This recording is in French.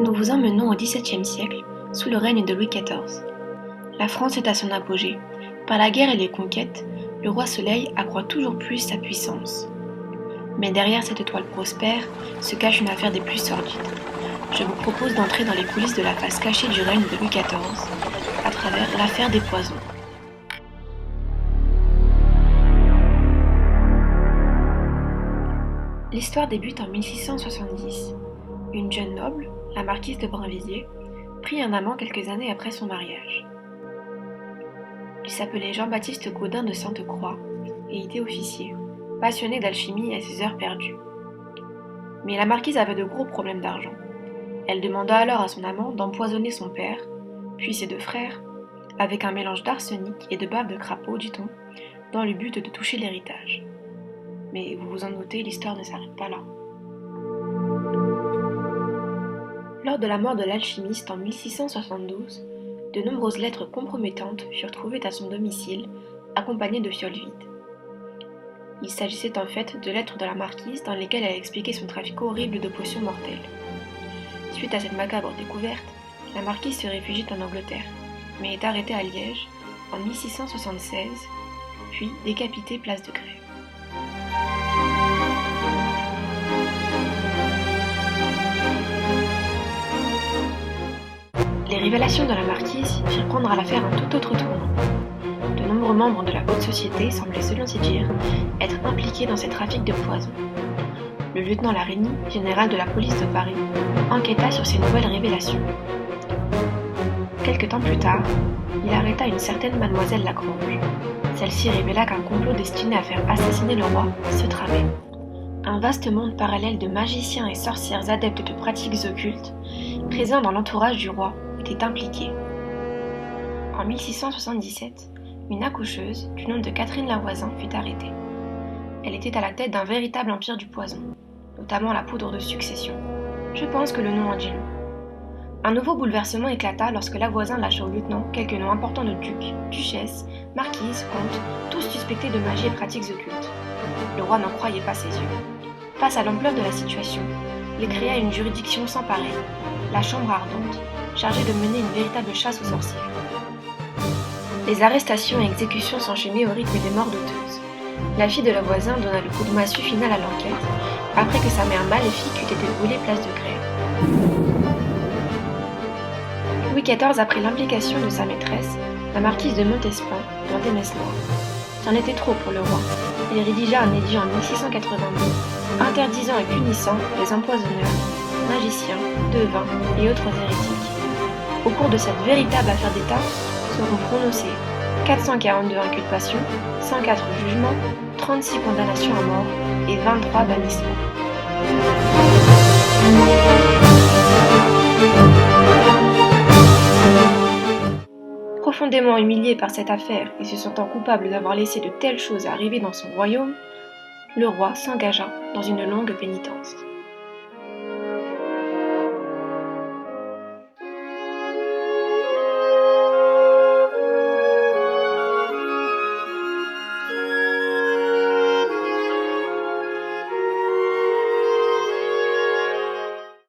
Nous vous emmenons au XVIIe siècle, sous le règne de Louis XIV. La France est à son apogée. Par la guerre et les conquêtes, le roi Soleil accroît toujours plus sa puissance. Mais derrière cette étoile prospère se cache une affaire des plus sordides. Je vous propose d'entrer dans les coulisses de la face cachée du règne de Louis XIV, à travers l'affaire des poisons. L'histoire débute en 1670. Une jeune noble, la marquise de Brinvilliers, prit un amant quelques années après son mariage. Il s'appelait Jean-Baptiste Gaudin de Sainte-Croix et était officier, passionné d'alchimie à ses heures perdues. Mais la marquise avait de gros problèmes d'argent. Elle demanda alors à son amant d'empoisonner son père, puis ses deux frères, avec un mélange d'arsenic et de bave de crapaud, dit-on, dans le but de toucher l'héritage. Mais vous vous en doutez, l'histoire ne s'arrête pas là. Lors de la mort de l'alchimiste en 1672, de nombreuses lettres compromettantes furent trouvées à son domicile, accompagnées de fioles vides. Il s'agissait en fait de lettres de la marquise dans lesquelles elle expliquait son trafic horrible de potions mortelles. Suite à cette macabre découverte, la marquise se réfugie en Angleterre, mais est arrêtée à Liège en 1676, puis décapitée place de Grève. Les révélations de la marquise firent prendre à l'affaire un tout autre tournant. De nombreux membres de la haute société semblaient, selon ses dires, être impliqués dans ces trafics de poison. Le lieutenant Larigny, général de la police de Paris, enquêta sur ces nouvelles révélations. Quelque temps plus tard, il arrêta une certaine mademoiselle Lagrange. Celle-ci révéla qu'un complot destiné à faire assassiner le roi se tramait. Un vaste monde parallèle de magiciens et sorcières adeptes de pratiques occultes, présents dans l'entourage du roi, était impliqué. En 1677, une accoucheuse du nom de Catherine Lavoisin fut arrêtée. Elle était à la tête d'un véritable empire du poison, notamment la poudre de succession. Je pense que le nom en dit long. Un nouveau bouleversement éclata lorsque Lavoisin lâcha au lieutenant quelques noms importants de ducs, duchesses, marquises, comtes, tous suspectés de magie et pratiques occultes. Le roi n'en croyait pas ses yeux. Face à l'ampleur de la situation, il créa une juridiction sans pareille, la Chambre ardente, chargée de mener une véritable chasse aux sorcières. Les arrestations et exécutions s'enchaînaient au rythme des morts douteuses. La fille de Lavoisin donna le coup de massue final à l'enquête, après que sa mère maléfique eut été brûlée place de Grève. Louis XIV apprit l'implication de sa maîtresse, la marquise de Montespan, dans des messes noires. C'en était trop pour le roi. Il rédigea un édit en 1682, interdisant et punissant les empoisonneurs, magiciens, devins et autres hérétiques. Au cours de cette véritable affaire d'État seront prononcées 442 inculpations, 104 jugements, 36 condamnations à mort et 23 bannissements. Profondément humilié par cette affaire et se sentant coupable d'avoir laissé de telles choses arriver dans son royaume, le roi s'engagea dans une longue pénitence.